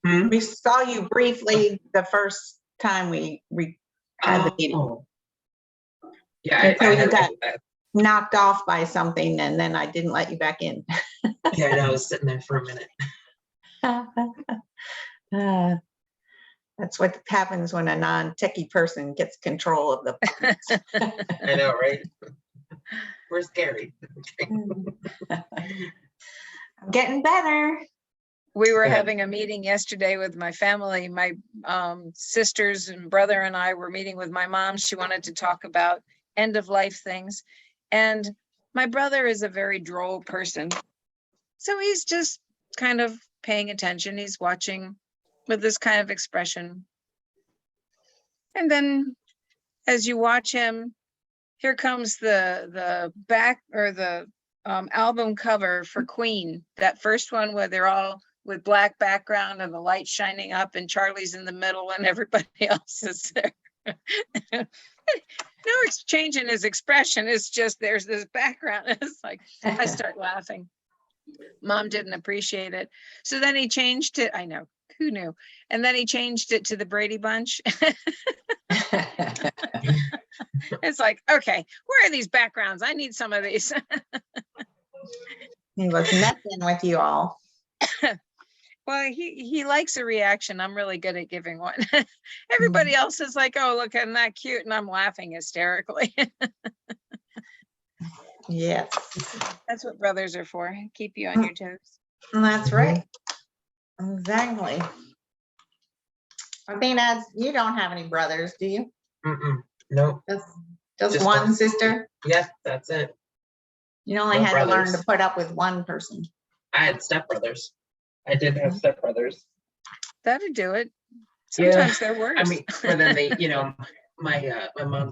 We saw you briefly the first time we had the meeting. Oh. Yeah, Until you got knocked off by something, and then I didn't let you back in. yeah, I know, I was sitting there for a minute. That's what happens when a non-techie person gets control of the puppets. I know, right? We're scary. I'm getting better. We were Good. having a meeting yesterday with my family. My sisters and brother and I were meeting with my mom. She wanted to talk about end of life things. And my brother is a very droll person. So he's just kind of paying attention. He's watching with this kind of expression. And then as you watch him, here comes the back or the album cover for Queen, that first one where they're all with black background and the light shining up and Charlie's in the middle and everybody else is there. No exchange in his expression. It's just there's this background. It's like I start laughing. Mom didn't appreciate it. So then he changed it. I know, who knew? And then he changed it to the Brady Bunch. It's like, okay, where are these backgrounds? I need some of these. He was messing with you all. Well, he likes a reaction. I'm really good at giving one. Everybody else is like, oh, look, isn't that cute? And I'm laughing hysterically. Yes, That's what brothers are for. Keep you on your toes. that's right. Exactly. Athena, you don't have any brothers, do you? Nope. Just one sister? Yes, that's it. You only No had to learn brothers. to put up with one person. I had stepbrothers. I did have stepbrothers. That'd do it. Yeah, Sometimes they're worse. I mean, but then they, my mom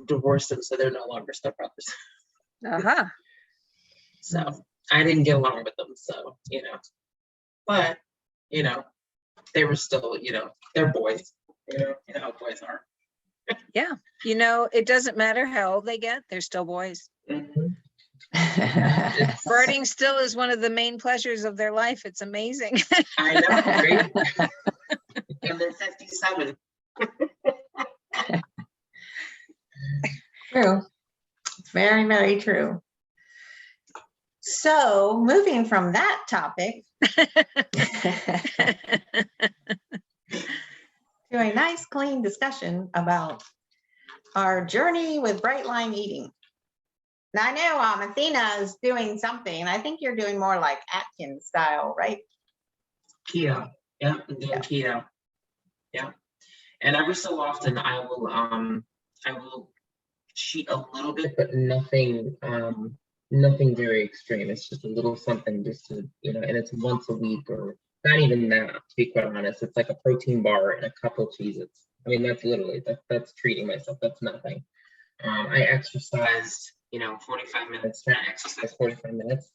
divorced them, so they're no longer stepbrothers. Uh-huh. So I didn't get along with them. So but they were still, they're boys. You know how boys are. Yeah. It doesn't matter how old they get, they're still boys. Mhm. Birding still is one of the main pleasures of their life. It's amazing. I know, right? And they're 57. True. It's very, very true. So moving from that topic to a nice clean discussion about our journey with bright line eating. Now I know Athena is doing something. I think you're doing more like Atkins style, right? Keto. Yeah, I'm doing keto. Yeah. And every so often I will cheat a little bit, but nothing very extreme. It's just a little something just to, and it's once a week or not even that, to be quite honest. It's like a protein bar and a couple of Cheez-Its. I mean, that's literally, that's treating myself. That's nothing. I exercised, 45 minutes, trying to exercise 45 minutes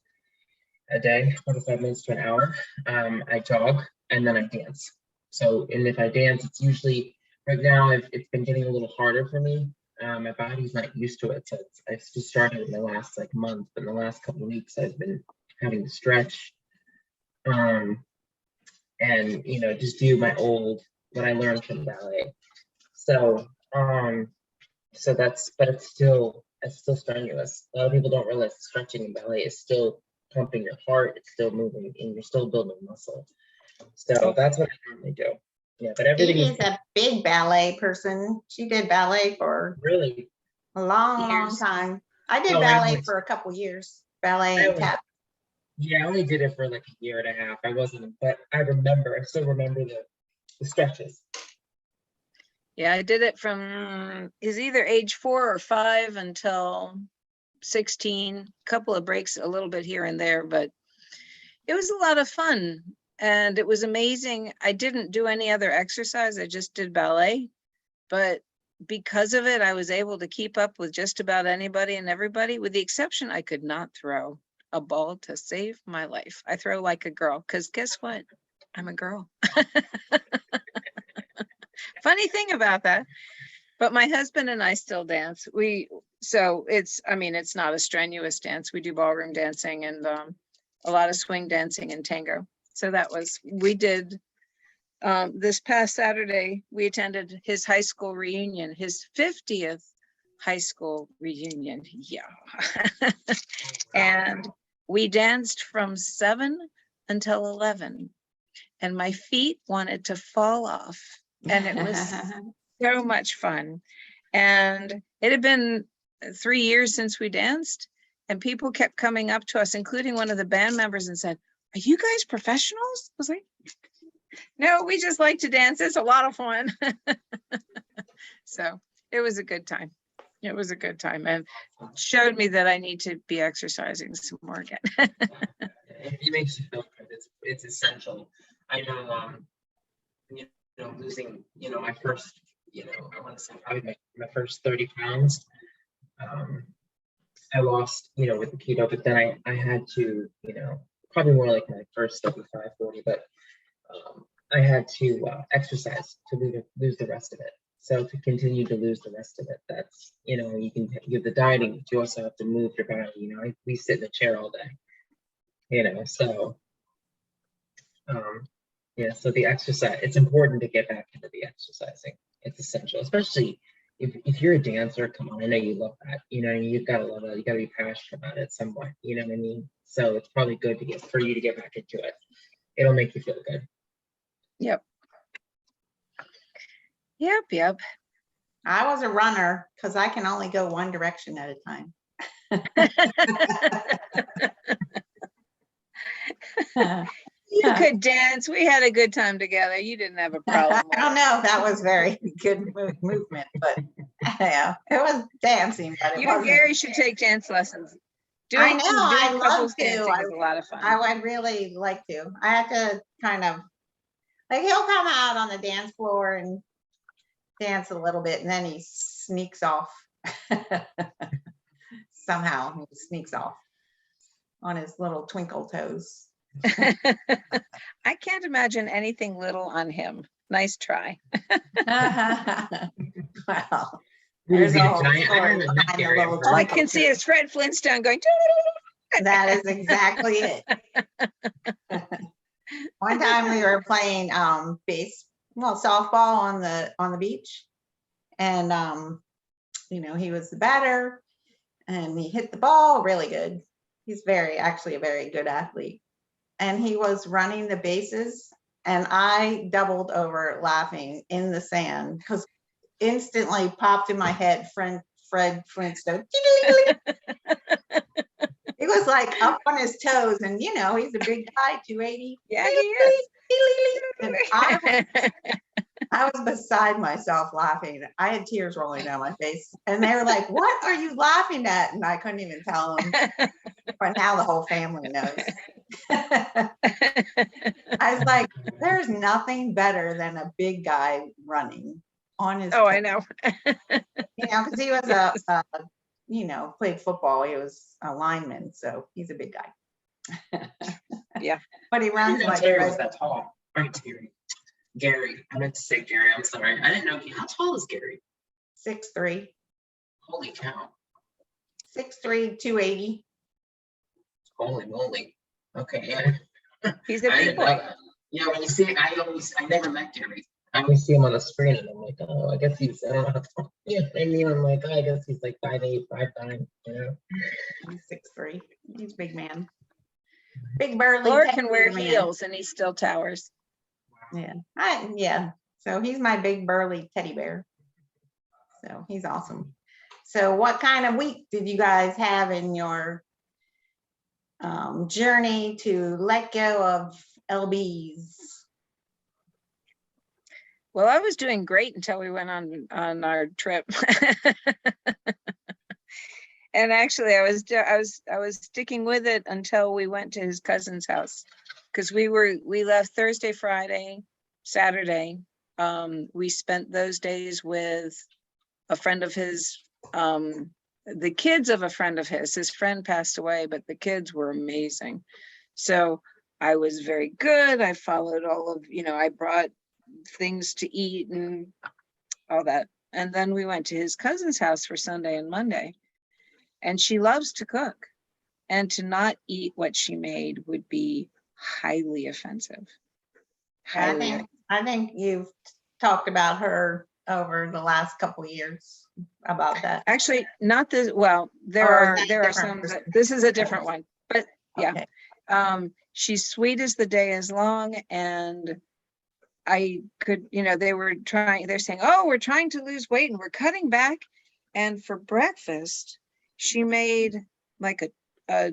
a day, 45 minutes to an hour. I jog and then I dance. So, and if I dance, it's usually, right now, it's been getting a little harder for me. My body's not used to it. So I've just started in the last month, but in the last couple of weeks, I've been having to stretch. And, just do what I learned from ballet. So, but it's still strenuous. A lot of people don't realize stretching in ballet is still pumping your heart, it's still moving, and you're still building muscle. So that's what I normally do. Yeah, but everything Evie is a big ballet person. She did ballet for really a long years. time. I did Oh, ballet for a couple years. Ballet and tap. Yeah, I only did it for like a year and a half. But I still remember the stretches. Yeah, I did it from is either age 4 or 5 until 16. A couple of breaks, a little bit here and there, but it was a lot of fun. And it was amazing. I didn't do any other exercise. I just did ballet. But because of it, I was able to keep up with just about anybody and everybody, with the exception I could not throw a ball to save my life. I throw like a girl, because guess what? I'm a girl. Funny thing about that. But my husband and I still dance. It's not a strenuous dance. We do ballroom dancing and a lot of swing dancing and tango. So that was, we did, this past Saturday, we attended his high school reunion, his 50th high school reunion. Yeah. And we danced from 7 until 11. And my feet wanted to fall off. And it was so much fun. And it had been 3 years since we danced. And people kept coming up to us, including one of the band members, and said, "Are you guys professionals?" I was like, "No, we just like to dance. It's a lot of fun." So it was a good time. It was a good time, and showed me that I need to be exercising some more again. It makes you feel good. It's essential. I know, you know, losing, you know, my first, you know, I want to say probably my first 30 pounds. I lost, you know, with the keto, but then I had to, you know, probably more like my first 35, 40, but I had to exercise to lose the rest of it. So to continue to lose the rest of it, that's, you know, you can give the dieting, but you also have to move your body. You know, we sit in the chair all day, you know, so yeah, so the exercise, it's important to get back into the exercising. It's essential, especially if you're a dancer. Come on, I know you love that. You know, you've got to love it. You got to be passionate about it somewhat. You know what I mean? So it's probably good for you to get back into it. It'll make you feel good. Yep. Yep. I was a runner because I can only go one direction at a time. You could dance. We had a good time together. You didn't have a problem. I don't know if that was very good movement, but yeah, it was dancing. But You and Gary should take dance lessons. I know, I love couples to. dancing is a lot of fun. I would really like to. I have to kind of, like, he'll come out on the dance floor and dance a little bit, and then he sneaks off. Somehow he sneaks off on his little twinkle toes. I can't imagine anything little on him. Nice try. Well, There's there's a whole giant, I story haven't met behind the Gary. little All I twinkle can see toes. is Fred Flintstone going. That is exactly it. One time we were playing softball on the beach, and you know, he was the batter, and he hit the ball really good. He's actually a very good athlete, and he was running the bases, and I doubled over laughing in the sand because instantly popped in my head, Fred Flintstone. He was like up on his toes, and you know, he's a big guy, 280. Yeah, he is. And I was beside myself laughing. I had tears rolling down my face, and they were like, "What are you laughing at?" And I couldn't even tell them. But now the whole family knows. I was like, "There's nothing better than a big guy running on his." Oh, I know. You know, because he was you know, played football. He was a lineman, so he's a big guy. Yeah. But he runs like Terry was that tall. Right, Terry. Gary. I meant to say Gary. I'm sorry. I didn't know. How tall is Gary? 6'3". Holy cow. 6'3", 280. Holy moly. Okay, yeah. He's a I big didn't know boy. that. Yeah, when you see it, I never met Gary. I always see him on the screen, and I'm like, oh, I guess he's, I don't know how tall. Yeah, I mean, I'm like, oh, I guess he's like 5'8", 5'9", you know? He's 6'3". He's a big man. Big burly. Laura can wear man. heels and he still towers. Yeah. Yeah. So he's my big burly teddy bear. So he's awesome. So what kind of week did you guys have in your journey to let go of LBs? Well, I was doing great until we went on our trip. And actually I was sticking with it until we went to his cousin's house, because we left Thursday, Friday, Saturday. We spent those days with a friend of his, the kids of a friend of his friend passed away, but the kids were amazing. So I was very good. I followed all of, you know, I brought things to eat and all that. And then we went to his cousin's house for Sunday and Monday. And she loves to cook, and to not eat what she made would be highly offensive. I Highly. think you've talked about her over the last couple of years about that. Actually, not this, well, there Or is are, that there are different some, person? this is a different one, but yeah. Okay. She's sweet as the day is long, and I could, they're saying, oh, we're trying to lose weight and we're cutting back. And for breakfast, she made like a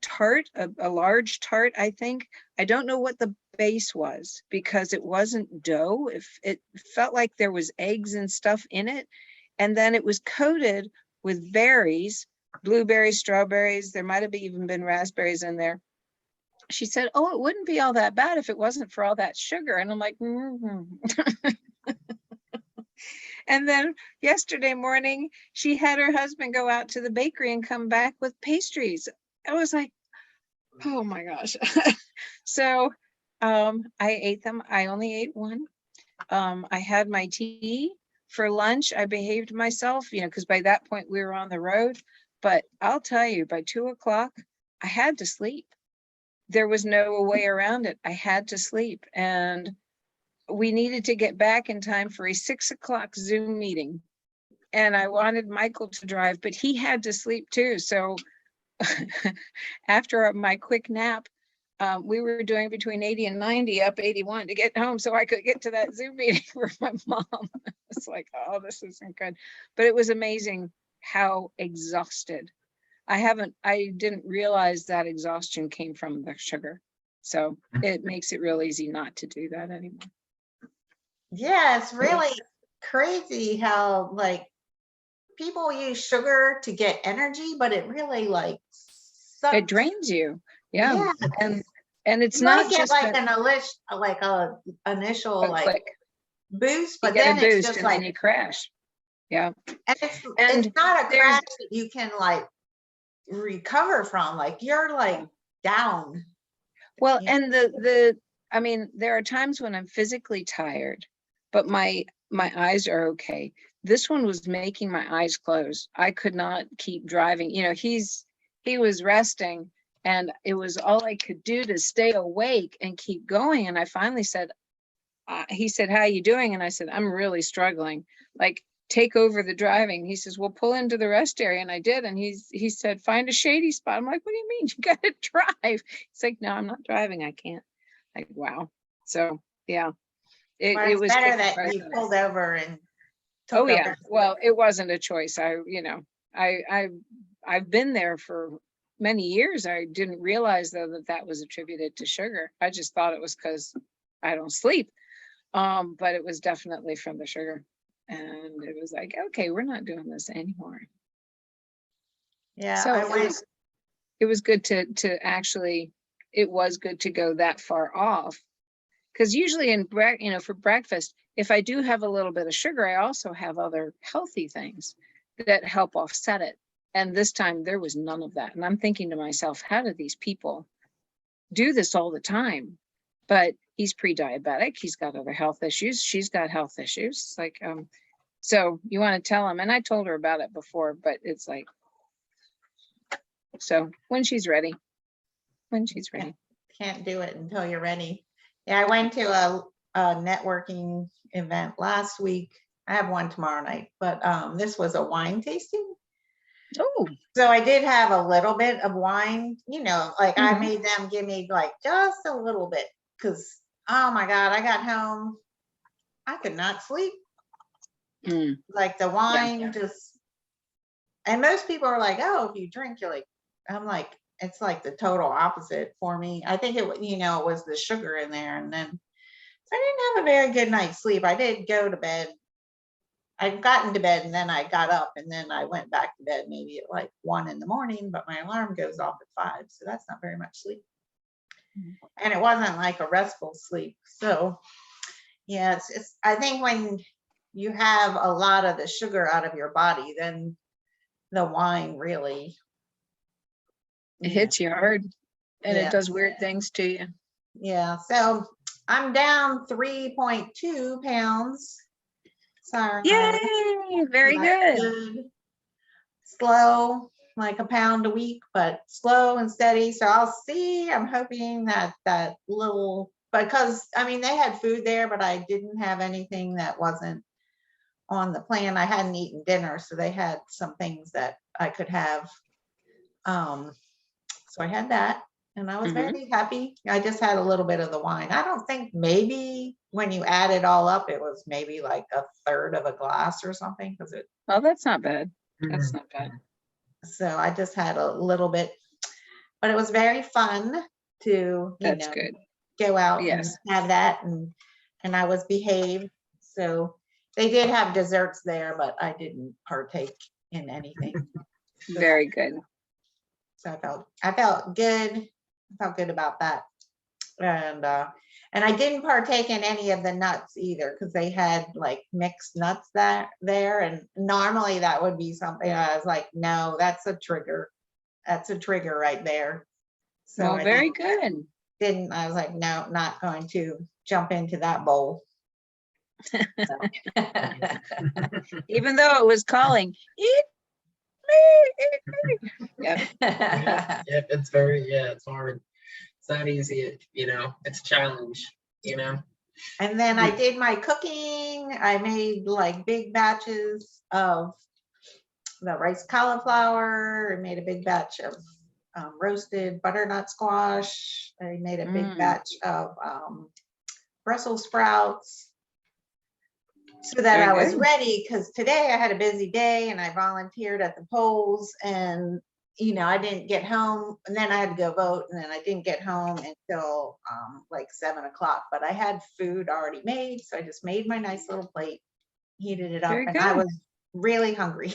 tart, a large tart, I think. I don't know what the base was because it wasn't dough. It felt like there was eggs and stuff in it. And then it was coated with berries, blueberries, strawberries. There might have even been raspberries in there. She said, oh, it wouldn't be all that bad if it wasn't for all that sugar. And I'm like, And then yesterday morning, she had her husband go out to the bakery and come back with pastries. I was like, oh my gosh. So I ate them. I only ate one. I had my tea for lunch. I behaved myself, because by that point we were on the road. But I'll tell you, by 2 o'clock, I had to sleep. There was no way around it. I had to sleep. And we needed to get back in time for a 6 o'clock Zoom meeting. And I wanted Michael to drive, but he had to sleep too. So after my quick nap, we were doing between 80 and 90 up 81 to get home so I could get to that Zoom meeting for my mom. It's like, oh, this isn't good. But it was amazing how exhausted. I didn't realize that exhaustion came from the sugar. So it makes it real easy not to do that anymore. Yeah, it's really crazy how like people use sugar to get energy, but it really like sucks. It drains you. Yeah. And it's you not might get just like a initial a like click. boost, You but get then a boost it's just and like then you crash. Yeah. and And it's not a there's- crash that you can like recover from. Like you're like down. Well, Yeah. and I mean, there are times when I'm physically tired, but my eyes are okay. This one was making my eyes close. I could not keep driving. He was resting, and it was all I could do to stay awake and keep going. And I finally said, he said, how are you doing? And I said, I'm really struggling. Like, take over the driving. He says, well, pull into the rest area. And I did. And he said, find a shady spot. I'm like, what do you mean? You got to drive. He's like, no, I'm not driving. I can't. Like, wow. So yeah, Well, it was better that you pulled over and took oh yeah. over. Well, it wasn't a choice. I've been there for many years. I didn't realize though that was attributed to sugar. I just thought it was because I don't sleep. But it was definitely from the sugar. And it was like, okay, we're not doing this anymore. Yeah, So it was good to actually, it was good to go that far off. Because usually for breakfast, if I do have a little bit of sugar, I also have other healthy things that help offset it. And this time there was none of that. And I'm thinking to myself, how do these people do this all the time? But he's pre-diabetic. He's got other health issues. She's got health issues. It's like, so you want to tell him, and I told her about it before, but it's like, so when she's ready. Can't do it until you're ready. Yeah, I went to a networking event last week. I have one tomorrow night, but this was a wine tasting. Oh, So I did have a little bit of wine, like I Mhm. made them give me like just a little bit because, oh my God, I got home. I could not sleep. Like the wine just, and most people are like, oh, if you drink, you're like, I'm like, it's like the total opposite for me. I think it was the sugar in there. And then so I didn't have a very good night's sleep. I did go to bed. I'd gotten to bed and then I got up and then I went back to bed maybe at like 1 in the morning, but my alarm goes off at 5. So that's not very much sleep. And it wasn't like a restful sleep. So yeah, it's I think when you have a lot of the sugar out of your body, then the wine really It hits you hard, and Yeah. it does weird things to you. Yeah, so I'm down 3.2 pounds. Sorry. Yay! Very That's good. Slow. like a pound a week, but slow and steady. So I'll see. I'm hoping that that little, because I mean, they had food there, but I didn't have anything that wasn't on the plan. I hadn't eaten dinner, so they had some things that I could have. So I had that, and I was very happy. I just had a little bit of the wine. I don't think, maybe when you add it all up, it was maybe like a third of a glass or something, because it. Well, that's not bad. That's not bad. So I just had a little bit, but it was very fun to, That's good. go out Yes. and have that, and I was behaved. So they did have desserts there, but I didn't partake in anything. Very good. So I felt good. I felt good about that. And I didn't partake in any of the nuts either, because they had like mixed nuts there. And normally that would be something I was like, no, that's a trigger. That's a trigger right there. So Well, I very good. I was like, no, not going to jump into that bowl. Even though it was calling, eat me, eat me. Yep. Yep, it's very, it's hard. It's not easy, it's a challenge, And then I did my cooking. I made like big batches of the rice cauliflower. I made a big batch of roasted butternut squash. I made a big batch of Brussels sprouts, so that Very I was good. ready, because today I had a busy day and I volunteered at the polls, and I didn't get home, and then I had to go vote, and then I didn't get home until like 7 o'clock, but I had food already made. So I just made my nice little plate, heated it up, Very and I good. was really hungry.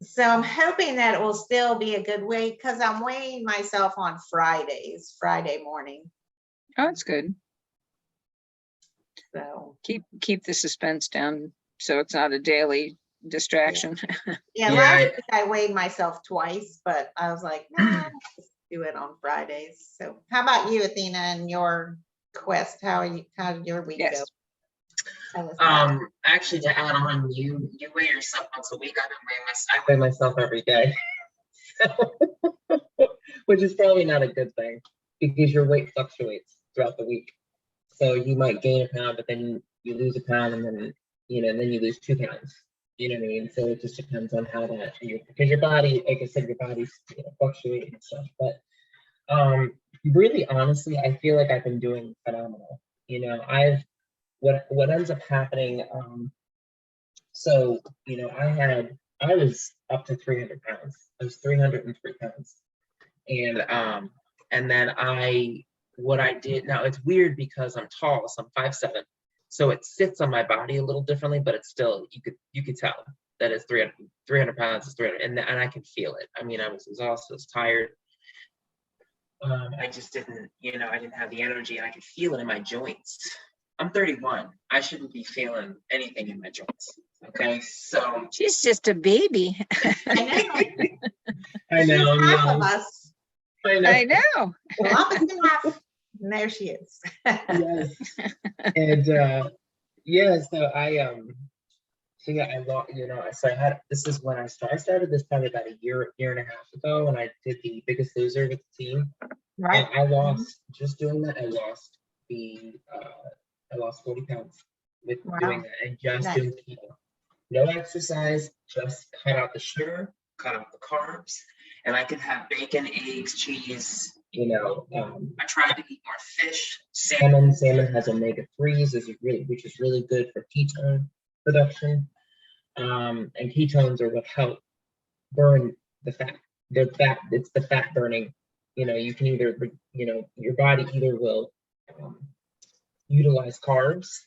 So I'm hoping that it will still be a good weight, because I'm weighing myself on Friday morning. Oh, it's good. So Keep the suspense down so it's not a daily distraction. yeah, last week I weighed myself twice, but I was like, nah, just do it on Fridays. So how about you, Athena, and your quest? How did your week Yes. go? Tell us about it. Actually, to add on, you weigh yourself once a week. I weigh myself every day, which is probably not a good thing, because your weight fluctuates throughout the week. So you might gain a pound, but then you lose a pound, and then then you lose 2 pounds. You know what I mean? So it just depends on how because your body, like I said, your body's fluctuating and stuff. But really, honestly, I feel like I've been doing phenomenal. What ends up happening. So I was up to 300 pounds. I was 303 pounds, and then what I did, now it's weird because I'm tall, so I'm 5'7", so it sits on my body a little differently, but it's still, you could tell that it's 300 pounds is 300, and I can feel it. I mean, I was exhausted, I was tired. I just didn't, I didn't have the energy. I could feel it in my joints. I'm 31. I shouldn't be feeling anything in my joints. Okay, so She's just a baby. I know. Half of us. I know. Well, I'm in half. And there she is. Yes. And so this is when I started this probably about a year and a half ago, when I did the Biggest Loser with the team. Right. And I lost, just doing that, I lost 40 pounds with doing that, and just doing keto. No exercise, just cut out the sugar, cut out the carbs, and I could have bacon, eggs, cheese. I tried to eat more fish, salmon. Salmon has omega-3s, which is really good for ketone production. And ketones are what help burn the fat. It's the fat burning. You can either, your body either will utilize carbs,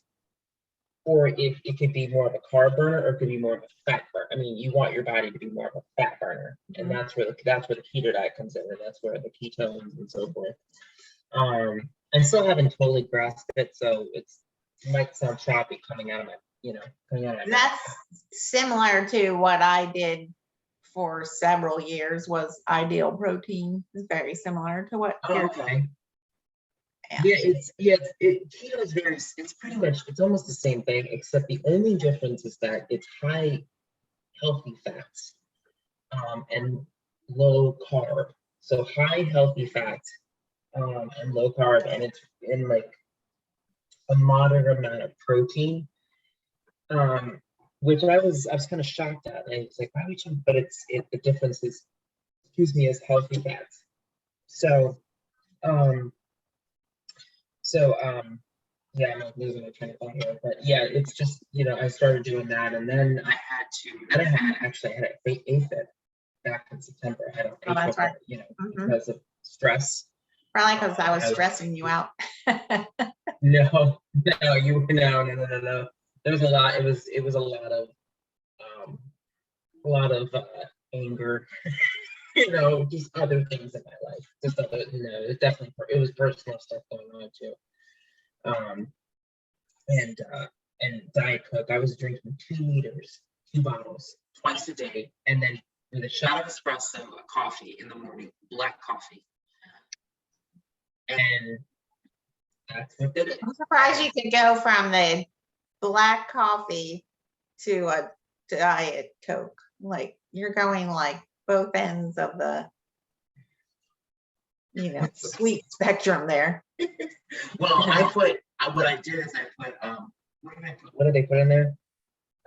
or if it could be more of a carb burner, or it could be more of a fat burner. I mean, you want your body to be more of a fat burner, and that's where the keto diet comes in, and that's where the ketones and so forth. I still haven't totally grasped it, so it might sound choppy coming out of my, That's similar to what I did for several years, was Ideal Protein. It's very similar to what you're okay. Yeah. Keto is it's pretty much, it's almost the same thing, except the only difference is that it's high healthy fats. and low carb. So high healthy fat and low carb, and it's in like a moderate amount of protein. Which I was kind of shocked at. And it's like, why would you? But the difference is, excuse me, is healthy fats. So yeah, I'm like losing my train of thought here, but yeah, it's just, I started doing that, and then I had an AFib back in September. I had an Oh, that's right. because of stress. Probably because I was stressing you out. No. There was a lot. It was a lot of anger, just other things in my life. Just other, it definitely, it was personal stuff going on too. And Diet Coke. I was drinking 2 bottles twice a day, and then with a shot of espresso, a coffee in the morning, black coffee. And that's what did it. I'm surprised you could go from the black coffee to a Diet Coke. Like you're going like both ends of the, sweet spectrum there. Well, what I did is I put, what did they put in there?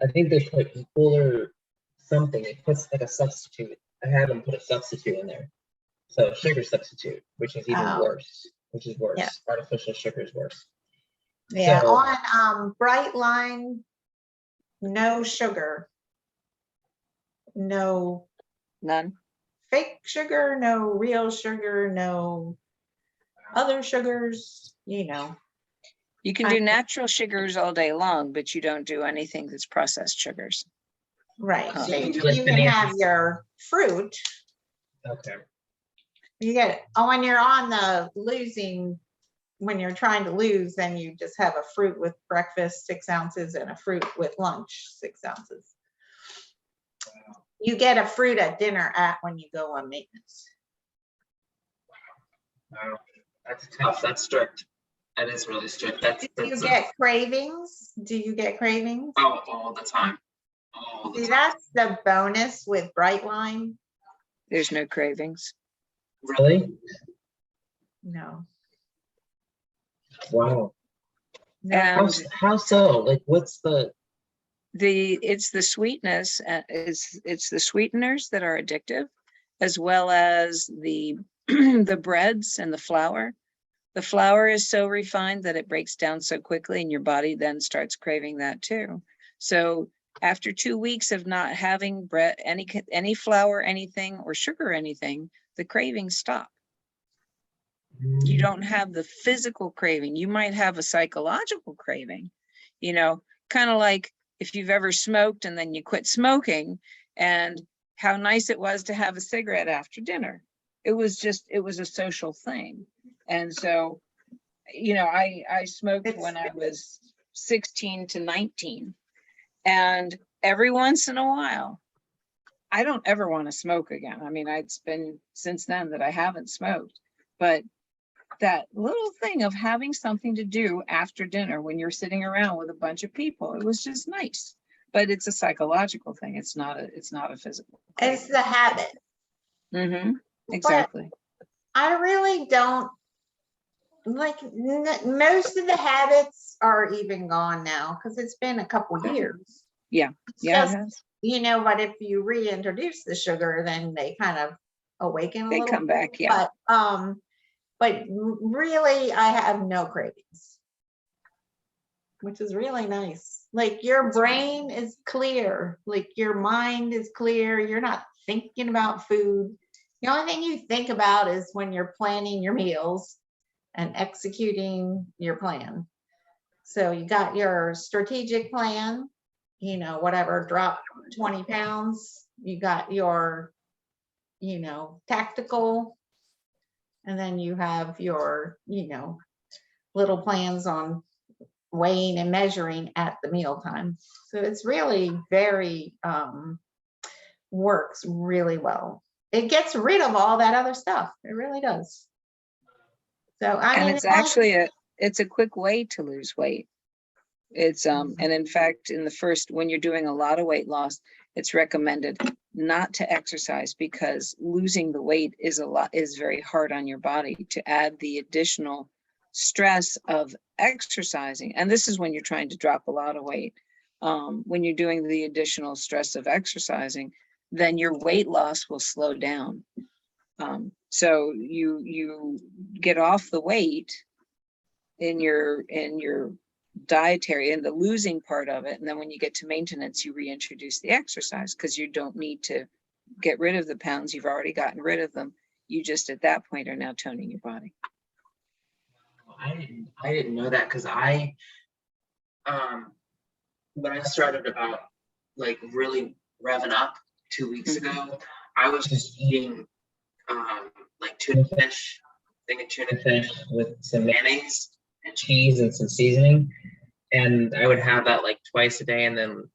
I think they put equal or something. It puts like a substitute. I had them put a substitute in there. So sugar substitute, which is even worse, Yeah. Artificial sugar is worse. Yeah, so, on Bright Line, no sugar. None. Fake sugar, no real sugar, no other sugars, You can do natural sugars all day long, but you don't do anything that's processed sugars. Right. So you can have your fruit. Okay. You get, when you're on the losing, when you're trying to lose, then you just have a fruit with breakfast, 6 ounces, and a fruit with lunch, 6 ounces. Wow. You get a fruit at dinner when you go on maintenance. Wow. That's tough. That's strict. That is really strict. Do you get cravings? Do you get cravings? Oh, all the time. See, that's the bonus with Bright Line. There's no cravings. Really? No. Wow. How so? Like, what's it's the sweetness, it's the sweeteners that are addictive, as well as the the breads and the flour. The flour is so refined that it breaks down so quickly, and your body then starts craving that too. So after 2 weeks of not having bread, any flour, anything, or sugar, anything, the cravings stop. You don't have the physical craving. You might have a psychological craving, kind of like if you've ever smoked and then you quit smoking, and how nice it was to have a cigarette after dinner. It was a social thing. And so, I smoked when I was 16 to 19. And every once in a while, I don't ever want to smoke again. I mean, it's been since then that I haven't smoked. But that little thing of having something to do after dinner when you're sitting around with a bunch of people, it was just nice. But it's a psychological thing. It's not a physical thing. It's the habit. Mm-hmm. Exactly. But I really don't like, most of the habits are even gone now because it's been a couple years. Yeah. Yeah, it has. But if you reintroduce the sugar, then they kind of awaken a little. They come back, yeah. But really, I have no cravings, which is really nice. Like your brain is clear, like your mind is clear. You're not thinking about food. The only thing you think about is when you're planning your meals and executing your plan. So you got your strategic plan, whatever, drop 20 pounds. You got your, tactical. And then you have your, little plans on weighing and measuring at the mealtime. So it's really very, works really well. It gets rid of all that other stuff. It really does. So it's actually it's a quick way to lose weight. It's and in fact, when you're doing a lot of weight loss, it's recommended not to exercise because losing the weight is very hard on your body. To add the additional stress of exercising, and this is when you're trying to drop a lot of weight, when you're doing the additional stress of exercising, then your weight loss will slow down. So you get off the weight in your dietary and the losing part of it, and then when you get to maintenance, you reintroduce the exercise because you don't need to get rid of the pounds. You've already gotten rid of them. You just at that point are now toning your body. I didn't know that, because when I started about like really revving up 2 weeks ago, I was just eating like tuna fish, thing of tuna fish with some mayonnaise and cheese and some seasoning. And I would have that like twice a day, and then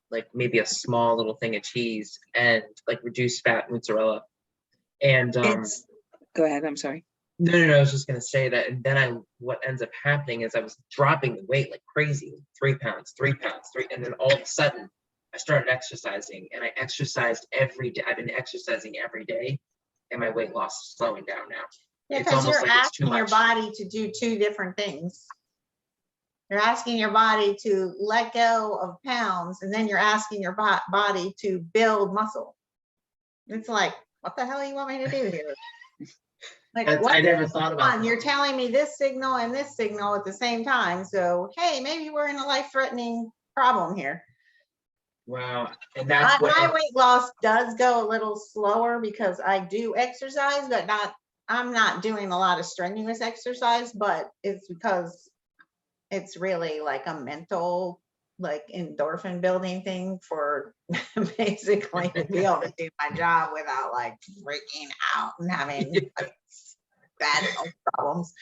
like maybe a small little thing of cheese and like reduced fat mozzarella. And Go ahead, I'm sorry. No, I was just gonna say that, and then what ends up happening is I was dropping the weight like crazy, 3 pounds, and then all of a sudden I started exercising, and I exercised every day. I've been exercising every day, and my weight loss is slowing down now. Yeah, It's because almost you're like it's too asking your much. body to do two different things. You're asking your body to let go of pounds, and then you're asking your body to build muscle. It's like, what the hell you want me to do here? Like, I never thought about that. you're telling me this signal and this signal at the same time. So, hey, maybe we're in a life-threatening problem here. Wow, and that's what My weight loss does go a little slower because I do exercise, but I'm not doing a lot of strenuous exercise, but it's because it's really like a mental, like endorphin building thing for basically to be able to do my job without like freaking out and having like, bad health problems.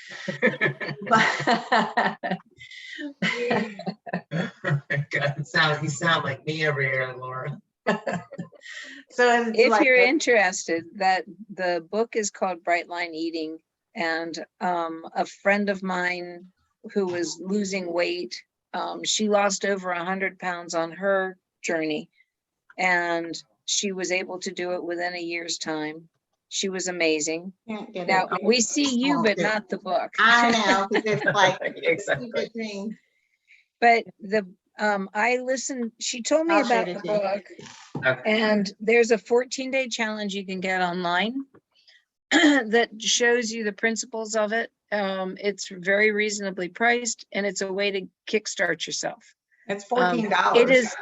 God, you sound like me over here, Laura. So If like you're interested, that the book is called Bright Line Eating, and a friend of mine who was losing weight, she lost over 100 pounds on her journey, and she was able to do it within a year's time. She was amazing. Now we see you, but not the book. I know, because it's like Exactly. stupid thing. But I listened, she told me I'll about shoot the it to you. book, Okay. and there's a 14-day challenge you can get online that shows you the principles of it. It's very reasonably priced, and it's a way to kickstart yourself. It's $14. It is.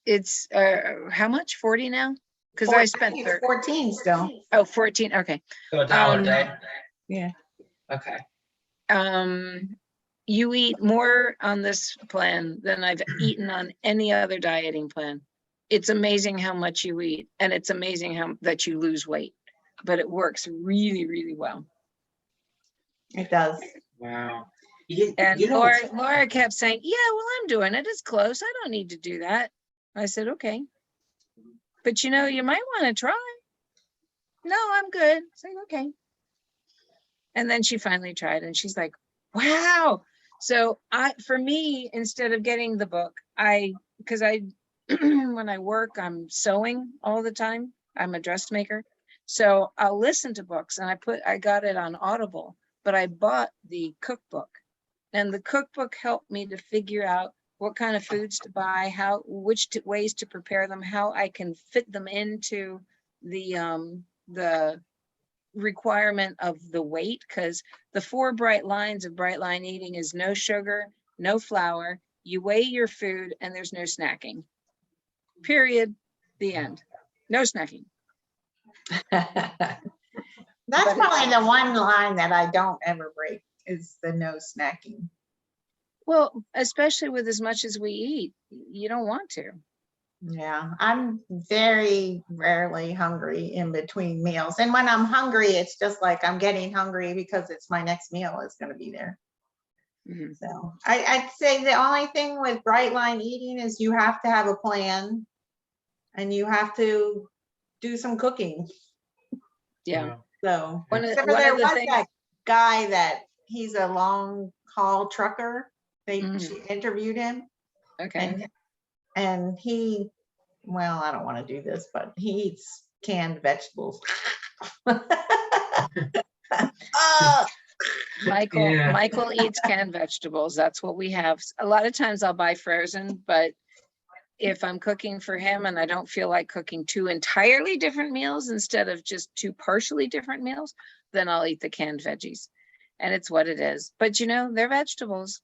It's how much? 40 now? Because I spent 30. 14 still. Oh, 14. Okay. So $1 a day. Yeah. Okay. You eat more on this plan than I've eaten on any other dieting plan. It's amazing how much you eat, and it's amazing that you lose weight, but it works really, really well. It does. Wow. And you know, Laura kept saying, yeah, well, I'm doing it. It's close. I don't need to do that. I said, okay. But you might want to try. No, I'm good. It's like, okay. And then she finally tried, and she's like, wow. So for me, instead of getting the book, because when I work, I'm sewing all the time. I'm a dressmaker. So I'll listen to books, and I got it on Audible, but I bought the cookbook, and the cookbook helped me to figure out what kind of foods to buy, which ways to prepare them, how I can fit them into the requirement of the weight, because the 4 bright lines of Bright Line Eating is no sugar, no flour, you weigh your food, and there's no snacking. Period. The end. No snacking. That's probably the one line that I don't ever break, is the no snacking. Well, especially with as much as we eat, you don't want to. Yeah, I'm very rarely hungry in between meals. And when I'm hungry, it's just like I'm getting hungry because it's my next meal is going to be there. Mm-hmm. So I'd say the only thing with Bright Line Eating is you have to have a plan, and you have to do some cooking. Yeah. So One of except for there the was things, that guy that he's a long haul trucker. She interviewed him. okay. And he well, I don't want to do this, but he eats canned vegetables. Oh, Yeah. Michael eats canned vegetables. That's what we have. A lot of times I'll buy frozen, but if I'm cooking for him and I don't feel like cooking 2 entirely different meals instead of just 2 partially different meals, then I'll eat the canned veggies. And it's what it is. But you know, they're vegetables.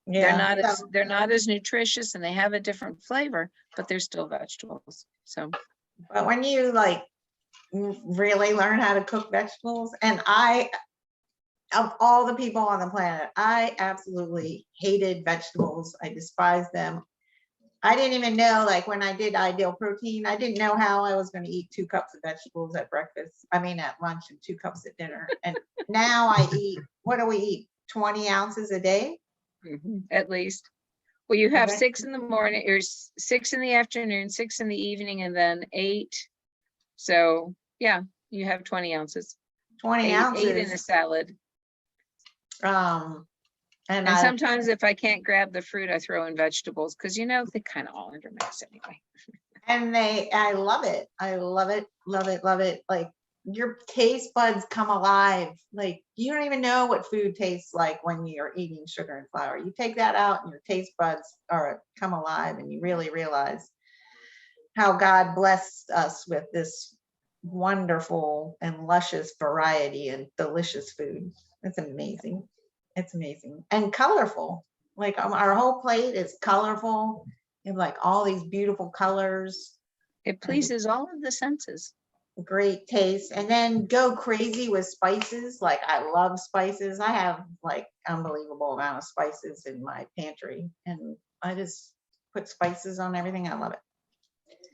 yeah. They're not as nutritious and they have a different flavor, but they're still vegetables. So But when you like really learn how to cook vegetables, and of all the people on the planet, I absolutely hated vegetables. I despised them. I didn't even know, like when I did Ideal Protein, I didn't know how I was going to eat 2 cups of vegetables at breakfast. I mean, at lunch and 2 cups at dinner. And now I eat, what do we eat? 20 ounces a day? at least, well, you have Okay. 6 in the morning or 6 in the afternoon, 6 in the evening, and then 8. So yeah, you have 20 ounces. 20 Eight in a ounces. salad. And And sometimes if I can't grab the fruit, I throw in vegetables because you know they kind of all intermix anyway. I love it. I love it, love it, love it. Like your taste buds come alive. Like you don't even know what food tastes like when you're eating sugar and flour. You take that out and your taste buds come alive, and you really realize how God blessed us with this wonderful and luscious variety and delicious food. It's amazing. It's amazing and colorful. Like our whole plate is colorful and like all these beautiful colors, It pleases all of the senses. great taste, and then go crazy with spices. Like I love spices. I have like unbelievable amount of spices in my pantry, and I just put spices on everything. I love it.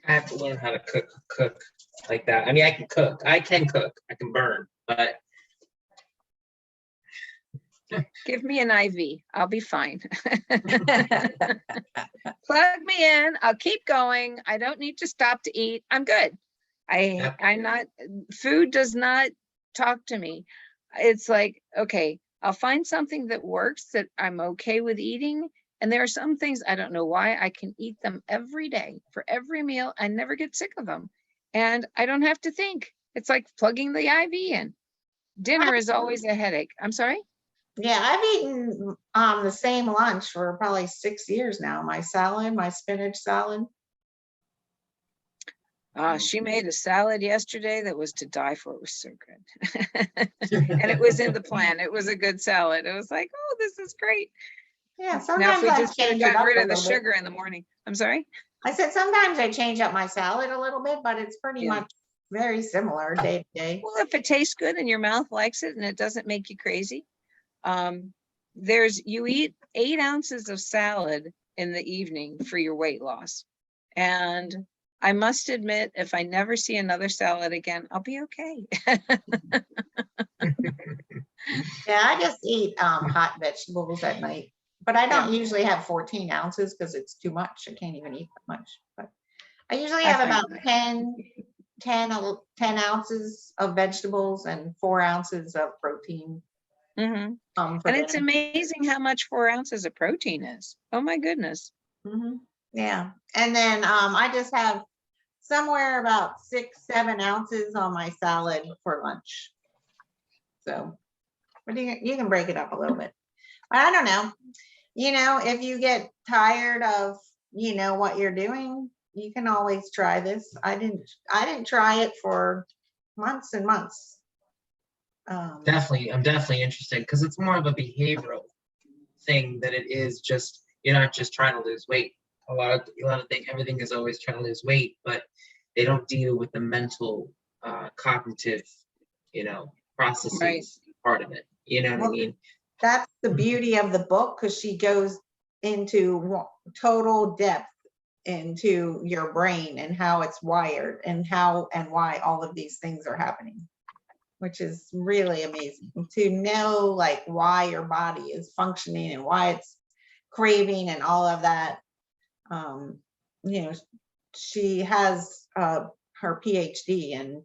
I have to learn how to cook like that. I mean, I can cook. I can burn, but Give me an IV. I'll be fine. Plug me in. I'll keep going. I don't need to stop to eat. I'm good. I'm not, food does not talk to me. It's like, okay, I'll find something that works that I'm okay with eating. And there are some things, I don't know why, I can eat them every day for every meal. I never get sick of them. And I don't have to think. It's like plugging the IV in. Dinner is always a headache. I'm sorry? Yeah, I've eaten the same lunch for probably 6 years now. My salad, my spinach salad. She made a salad yesterday that was to die for. It was so good. And it was in the plan. It was a good salad. It was like, oh, this is great. Yeah, Now, sometimes if we I just change it get up rid a of the little bit. sugar in the morning. I'm sorry? I said sometimes I change up my salad a little bit, but it's pretty Yeah. much very similar day to day. Well, if it tastes good and your mouth likes it and it doesn't make you crazy, you eat 8 ounces of salad in the evening for your weight loss. And I must admit, if I never see another salad again, I'll be okay. Yeah, I just eat hot vegetables at night, but I don't usually have 14 ounces because it's too much. I can't even eat that much. But I usually have about 10 ounces of vegetables and 4 ounces of protein. Mm-hmm. For And it's dinner. amazing how much 4 ounces of protein is. Oh my goodness. Yeah, and then I just have somewhere about 6-7 ounces on my salad for lunch. So, but you can break it up a little bit. But I don't know. You know, if you get tired of what you're doing, you can always try this. I didn't try it for months and months. I'm definitely interested because it's more of a behavioral thing that it is just, you're not just trying to lose weight. A lot of things, everything is always trying to lose weight, but they don't deal with the mental, cognitive, processes part of it. You know what I mean? That's the beauty of the book, because she goes into total depth into your brain and how it's wired and how and why all of these things are happening, which is really amazing to know, like why your body is functioning and why it's craving and all of that. She has her PhD in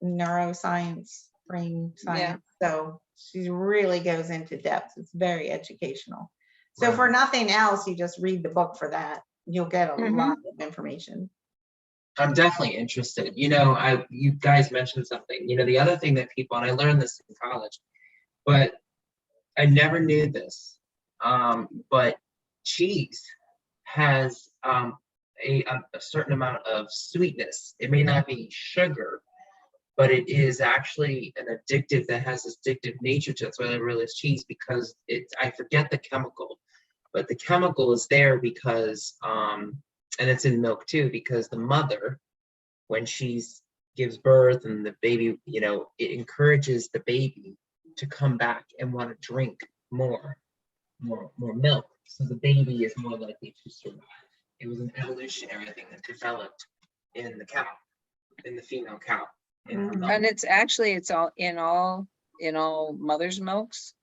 neuroscience, brain science. So she really goes into depth. It's very educational. So for nothing else, you just read the book for that. You'll get a lot of information. I'm definitely interested. You guys mentioned something. The other thing that people, and I learned this in college, but I never knew this. But cheese has a certain amount of sweetness. It may not be sugar, but it is actually an addictive that has this addictive nature to it. That's why I really is cheese, because I forget the chemical, but the chemical is there because and it's in milk too, because the mother, when she's gives birth and the baby, it encourages the baby to come back and want to drink more milk. So the baby is more likely to survive. It was an evolutionary thing that developed in the cow, in the female cow. And it's all in all mother's milks.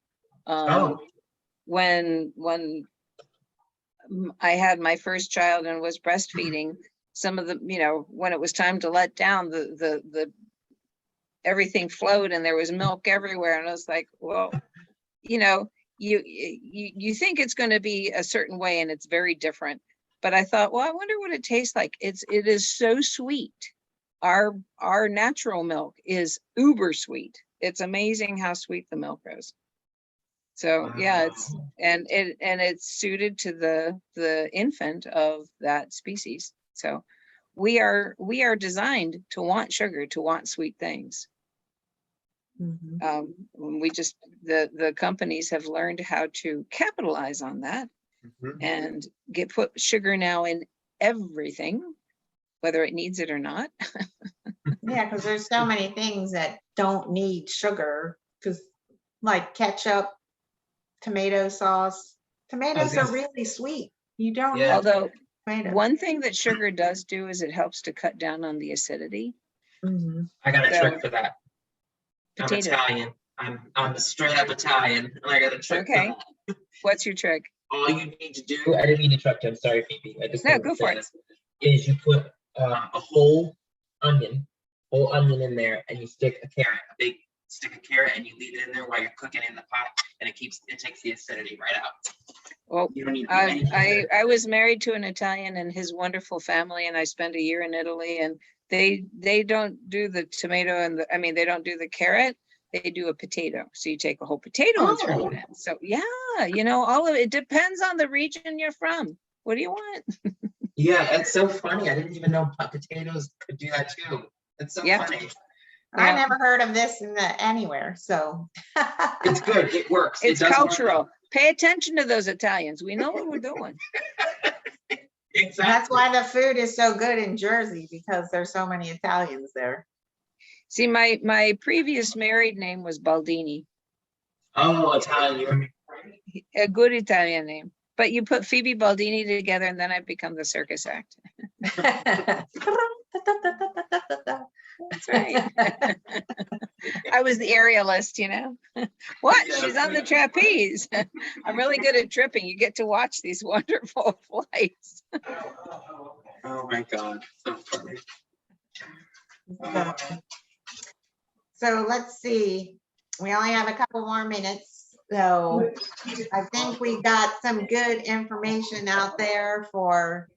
Oh, When I had my first child and was breastfeeding, some of the, when it was time to let down, the everything flowed and there was milk everywhere. And I was like, well, you think it's going to be a certain way and it's very different. But I thought, well, I wonder what it tastes like. It is so sweet. Our natural milk is uber sweet. It's amazing how sweet the milk is. So yeah, it's suited to the infant of that species. So we are designed to want sugar, to want sweet things. The companies have learned how to capitalize on that and put sugar now in everything, whether it needs it or not. Yeah, because there's so many things that don't need sugar, because like ketchup, tomato sauce. Tomatoes are really sweet. You don't need Although tomatoes. one thing that sugar does do is it helps to cut down on the acidity. I got a trick for that. Potato. I'm Italian. I'm a straight up Italian, and I got a trick. Okay. For that. What's your trick? All you need to do, I didn't mean to interrupt you. I'm sorry, Phoebe. I just No, go for it. Is you put a whole onion in there, and you stick a carrot, a big stick of carrot, and you leave it in there while you're cooking in the pot, and it takes the acidity right out. Well, you don't need anything. I was married to an Italian and his wonderful family, and I spent a year in Italy, and they don't do the tomato they don't do the carrot. They do a potato. So you take a whole potato and throw it in. So yeah, all of it depends on the region you're from. What do you want? Yeah, it's so funny. I didn't even know potatoes could do that too. It's so funny. I never heard of this anywhere, so it's good. It works. It's cultural. Pay attention to those Italians. We know what we're doing. Exactly. That's why the food is so good in Jersey, because there's so many Italians there. See, my previous married name was Baldini. Oh, Italian. A good Italian name. But you put Phoebe Baldini together and then I become the circus act. That's right. I was the aerialist, What? Yeah. She's on the trapeze. I'm really good at tripping. You get to watch these wonderful flights. Oh my God. So funny. So let's see. We only have a couple more minutes. So I think we got some good information out there for,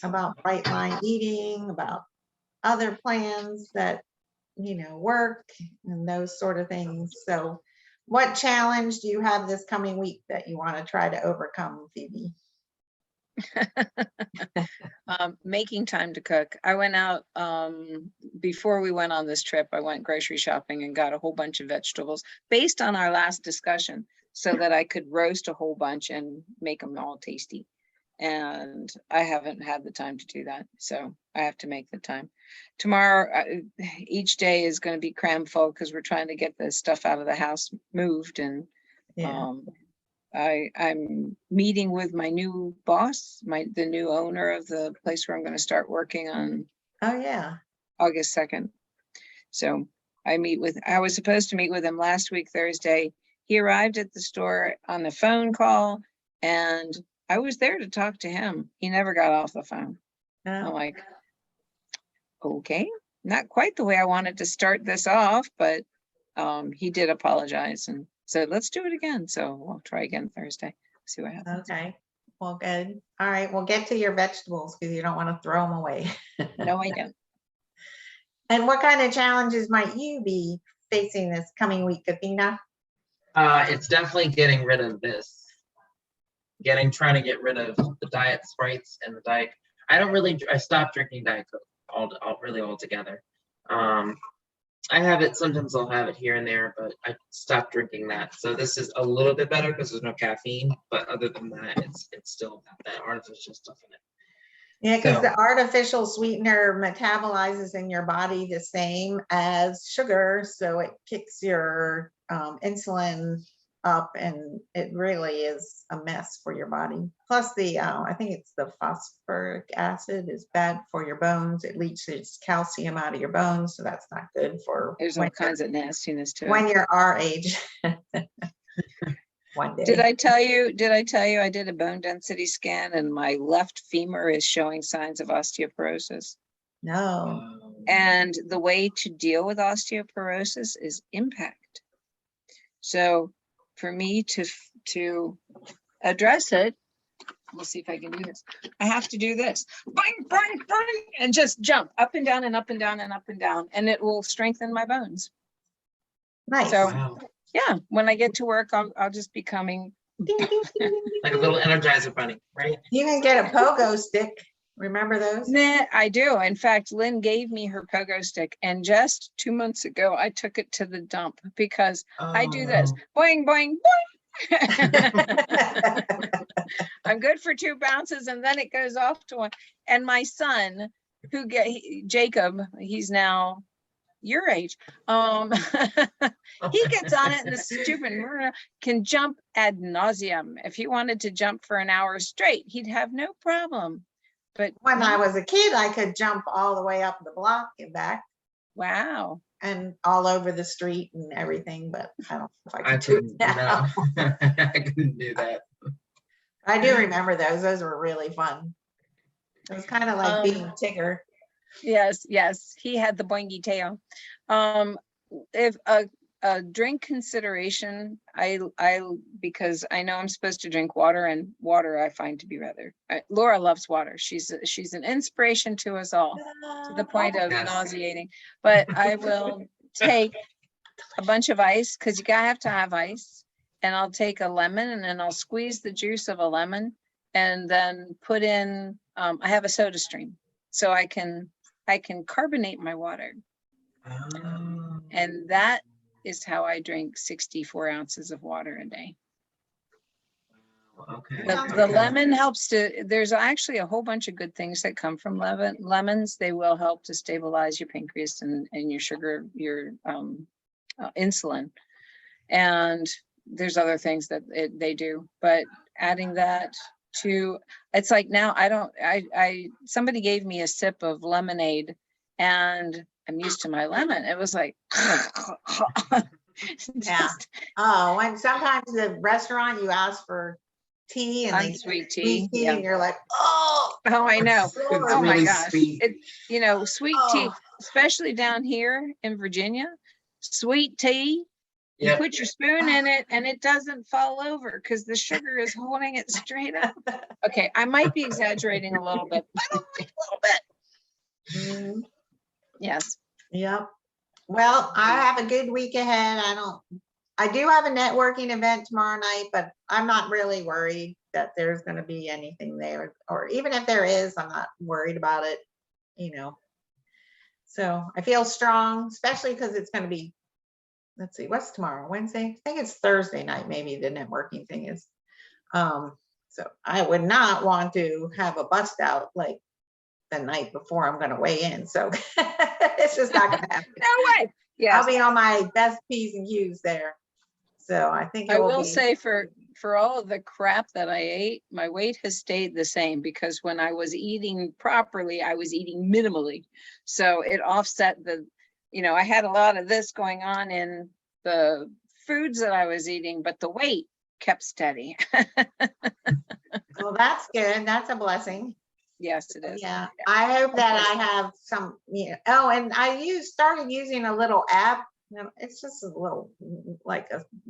about bright line eating, about other plans that, work and those sort of things. So what challenge do you have this coming week that you want to try to overcome, Phoebe? Making time to cook. I went out before we went on this trip. I went grocery shopping and got a whole bunch of vegetables based on our last discussion, so that I could roast a whole bunch and make them all tasty. And I haven't had the time to do that, so I have to make the time. Tomorrow, each day is going to be cram full because we're trying to get the stuff out of the house moved, and I'm meeting with my new boss, the new owner of the place where I'm going to start working on. Oh yeah, August 2nd. So I was supposed to meet with him last week, Thursday. He arrived at the store on a phone call and I was there to talk to him. He never got off the phone. I'm like, okay, not quite the way I wanted to start this off, but he did apologize and said, let's do it again. So we'll try again Thursday, see what happens. Okay. Well, good. All right, we'll get to your vegetables because you don't want to throw them away. No, I don't. And what kind of challenges might you be facing this coming week, Athena? It's definitely getting rid of this. Trying to get rid of the diet Sprites and the diet. I stopped drinking Diet Coke really altogether. I have it, sometimes I'll have it here and there, but I stopped drinking that. So this is a little bit better because there's no caffeine, but other than that, it's still got that artificial stuff in it. Yeah, because So- the artificial sweetener metabolizes in your body the same as sugar, so it kicks your insulin up, and it really is a mess for your body. Plus the, I think it's the phosphoric acid is bad for your bones. It leaches calcium out of your bones, so that's not good for There's all kinds of nastiness to when it. you're our age. One day. Did I tell you I did a bone density scan and my left femur is showing signs of osteoporosis? No. And the way to deal with osteoporosis is impact. So for me to address it, we'll see if I can do this. I have to do this, boing, boing, boing, and just jump up and down and up and down and up and down, and it will strengthen my bones. Nice. So Wow. yeah, when I get to work, I'll just be coming. Ding, ding, ding, ding, ding. Like a little Energizer bunny, right? You can get a pogo stick. Remember those? Nah, I do. In fact, Lynn gave me her pogo stick, and just 2 months ago, I took it to the dump because I do this, boing, boing, boing. I'm good for 2 bounces, and then it goes off to one. And my son, Jacob, he's now your age. He gets on it, and the stupid can jump ad nauseum. If he wanted to jump for an hour straight, he'd have no problem. But When I was a kid, I could jump all the way up the block and back wow. and all over the street and everything, but I don't know if I I can do couldn't. it now. No. I couldn't do that. I do remember those. Those were really fun. It was kind of like being Tigger. Yes, he had the boingy tail. If a drink consideration, because I know I'm supposed to drink water, and water I find to be rather. Laura loves water. She's an inspiration to us all, to the point of Yes. nauseating. But I will take a bunch of ice, because you gotta have to have ice, and I'll take a lemon, and then I'll squeeze the juice of a lemon, and then put in. I have a soda stream, so I can carbonate my water. Oh. And that is how I drink 64 ounces of water a day. Okay. The lemon helps there's actually a whole bunch of good things that come from lemons. They will help to stabilize your pancreas and your sugar, your insulin. And there's other things that they do, but adding that to, it's like now somebody gave me a sip of lemonade, and I'm used to my lemon. It was like, Yeah. Oh, and sometimes the restaurant you ask for tea and they unsweet tea. Yeah. and you're like, oh, I know. It's Oh my really gosh. sweet. Sweet tea, especially down here in Virginia, sweet tea. You Yep. put your spoon in it and it doesn't fall over because the sugar is holding it straight up. Okay, I might be exaggerating a little bit, but only a little bit. Mhm. Yes. Yep. Well, I have a good week ahead. I do have a networking event tomorrow night, but I'm not really worried that there's going to be anything there, or even if there is, I'm not worried about it, So I feel strong, especially because it's going to be, let's see, what's tomorrow? Wednesday? I think it's Thursday night, maybe the networking thing is. So I would not want to have a bust out like the night before I'm going to weigh in. So it's just not going to happen. No way. Yes. I'll be on my best P's and Q's there. So I think I will say for all of the crap that I ate, my weight has stayed the same, because when I was eating properly, I was eating minimally. So it offset I had a lot of this going on in the foods that I was eating, but the weight kept steady. well, that's good. That's a blessing. Yes, it is. Yeah. I hope that I have some, oh, and I started using a little app. It's just a little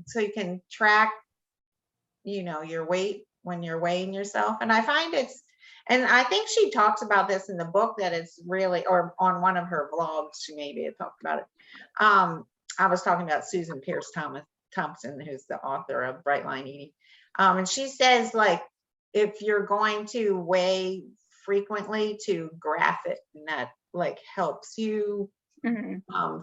so you can track, your weight when you're weighing yourself. And I find and I think she talks about this in the book, that it's really, or on one of her vlogs, she maybe had talked about it. I was talking about Susan Pierce Thompson, who's the author of Bright Line Eating. And she says, like, if you're going to weigh frequently, to graph it, and that like helps you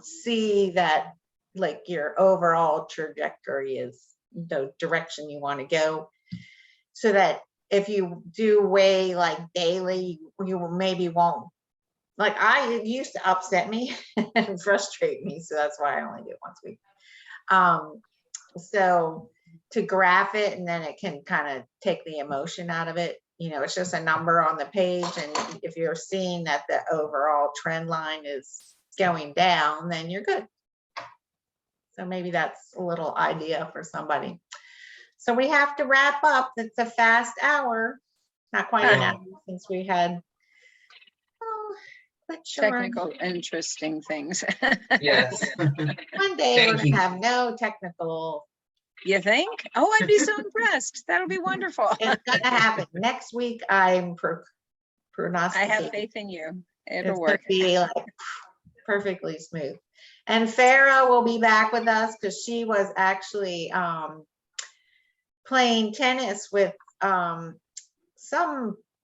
see that like your overall trajectory is the direction you want to go, so that if you do weigh like daily, you maybe won't, like, it used to upset me and frustrate me, so that's why I only do it once a week. So to graph it, and then it can kind of take the emotion out of it. You know, it's just a number on the page, and if you're seeing that the overall trend line is going down, then you're good. So maybe that's a little idea for somebody. So we have to wrap up. It's a fast hour, not quite an hour, since we had Technical, interesting things. Yes. One day Thank we're gonna you. have no technical. You think? Oh, I'd be so impressed. That'll be wonderful. It's gonna happen next week. I'm I prognosticating. have faith in you. It'll It's work. gonna be like perfectly smooth. And Farah will be back with us, because she was actually playing tennis with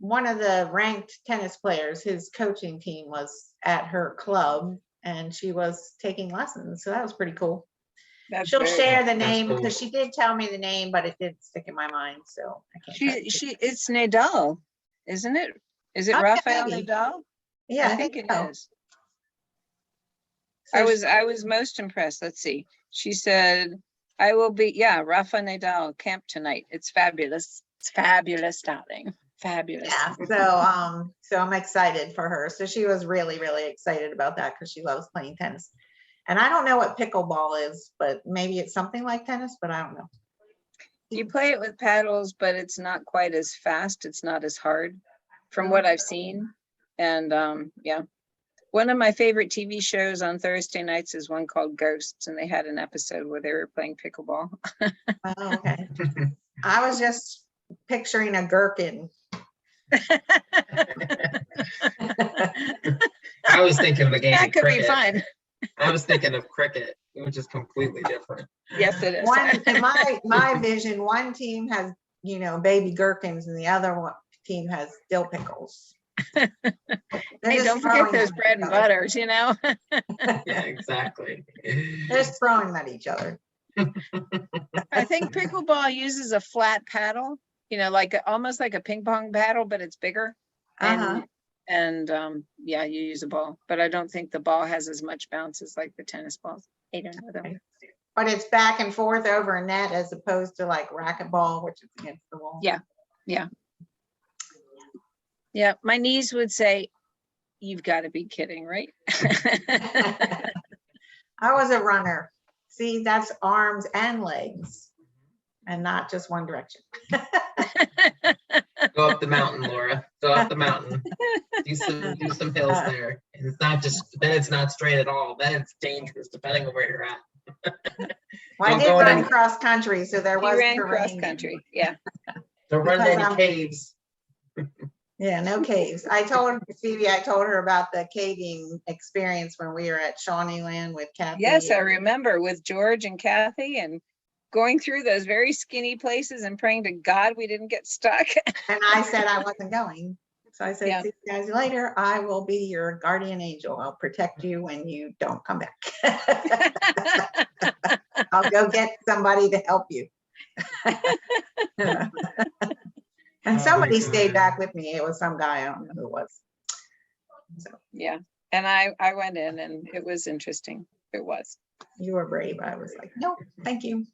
one of the ranked tennis players. His coaching team was at her club, and she was taking lessons. So that was pretty cool. That's She'll very share the That's name, cool. because she did tell me the name, but it didn't stick in my mind. So I can't. It's Nadal, isn't it? Is it Okay, Rafael maybe. Nadal? Yeah, I think it so. is. So I was most impressed. Let's see. She said, I will be, Rafa Nadal camp tonight. It's fabulous. It's fabulous, darling. Fabulous. Yeah, so I'm excited for her. So she was really, really excited about that, because she loves playing tennis. And I don't know what pickleball is, but maybe it's something like tennis, but I don't know. You play it with paddles, but it's not quite as fast. It's not as hard from what I've seen. And yeah, one of my favorite TV shows on Thursday nights is one called Ghosts, and they had an episode where they were playing pickleball. Oh, okay. I was just picturing a gherkin. I was thinking of the game. That could be cricket. fun. I was thinking of cricket, which is completely different. Yes, it is. In my vision, one team has, baby gherkins, and the other team has dill pickles. Hey, don't forget those bread and butters, Yeah, exactly. They're just throwing them at each other. I think pickleball uses a flat paddle, like almost like a ping pong paddle, but it's bigger. And yeah, you use a ball, but I don't think the ball has as much bounce as like the tennis balls. I don't know though. But it's back and forth over a net, as opposed to like racquetball, which is against the wall. Yeah, my niece would say, you've got to be kidding, right? I was a runner. See, that's arms and legs, and not just one direction. Go up the mountain, Laura. Go up the mountain. Do some hills there. And it's not just, then it's not straight at all. Then it's dangerous, depending on where you're at. Well, I did run cross country, so there was ran cross country. Yeah. Don't run into any caves. Yeah, no caves. I told her about the caving experience when we were at Shawneeland with Kathy. Yes, I remember, with George and Kathy, and going through those very skinny places and praying to God we didn't get stuck. And I said I wasn't going. So I said, Yeah. See you guys later. I will be your guardian angel. I'll protect you when you don't come back. I'll go get somebody to help you. And somebody stayed back with me. It was some guy, I don't know who it was. So Yeah, and I went in, and it was interesting. It was. you were brave. I was like, nope, thank you.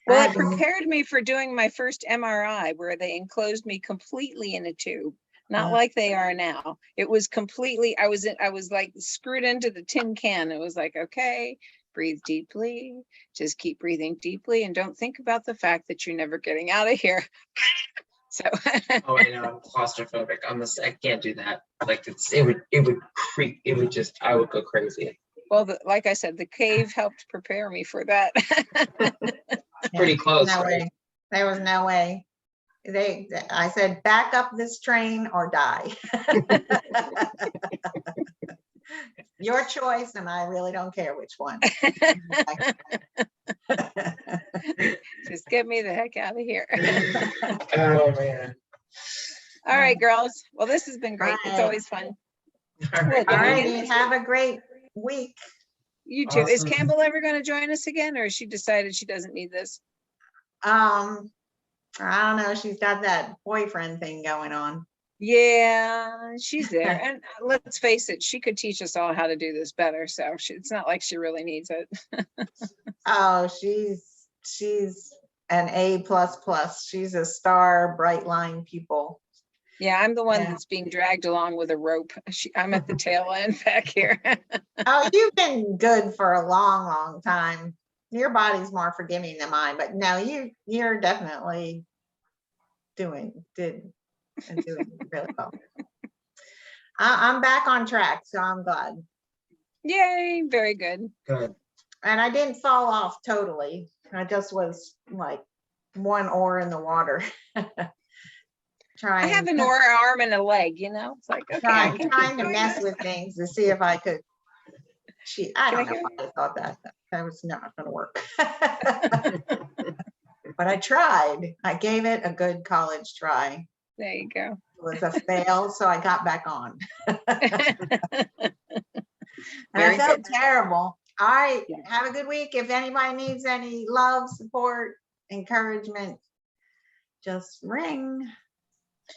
Well, it prepared me for doing my first MRI, where they enclosed me completely in a tube, not like they are now. It was completely, I was like screwed into the tin can. It was like, okay, breathe deeply, just keep breathing deeply, and don't think about the fact that you're never getting out of here. So Oh, I know, I'm claustrophobic. I can't do that. Like it would creep. It would just, I would go crazy. well, like I said, the cave helped prepare me for that. Pretty close, Now right? There was no way. I said, back up this train or die. Your choice, and I really don't care which one. Just get me the heck out of here. Oh, man. All right, girls. Well, this has been great. It's Right. always fun. All Well, right. All Yeah. righty, have a great week. You too. Is Awesome. Campbell ever going to join us again, or has she decided she doesn't need this? I don't know, she's got that boyfriend thing going on. Yeah, she's there. And let's face it, she could teach us all how to do this better. So it's not like she really needs it. Oh, she's an A++. She's a star, bright line pupil. Yeah, I'm the one Yeah. that's being dragged along with a rope. I'm at the tail end back here. Oh, you've been good for a long, long time. Your body's more forgiving than mine, but no, you're definitely doing really well. I'm back on track, so I'm glad. Yay, very good. Good. And I didn't fall off totally. I just was like one oar in the water. I have an arm and a leg, you know? It's like, okay, I can keep trying to doing mess this. with things to see if I could. I Can I don't know hear why I thought that was not going to work. But I tried. I gave it a good college try. There you go. It was a fail, so I got back on. And I Very felt good. terrible. All right, Yeah. have a good week. If anybody needs any love, support, encouragement, just ring.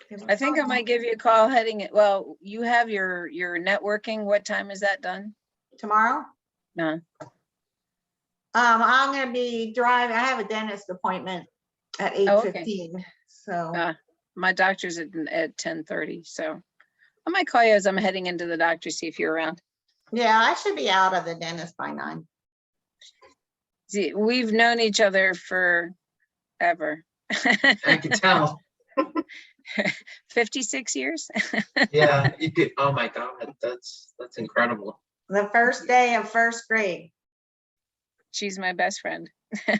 Give I a think I call. might give you a call heading it. Well, you have your networking. What time is that done? Tomorrow. No. I'm gonna be driving. I have a dentist appointment at Oh, okay. 8:15. So My doctor's at 10:30. So I might call you as I'm heading into the doctor, see if you're around. yeah, I should be out of the dentist by 9. See, we've known each other forever. I can tell. 56 years. Yeah, you could. Oh my God, that's incredible. The first day of first grade. She's my best friend.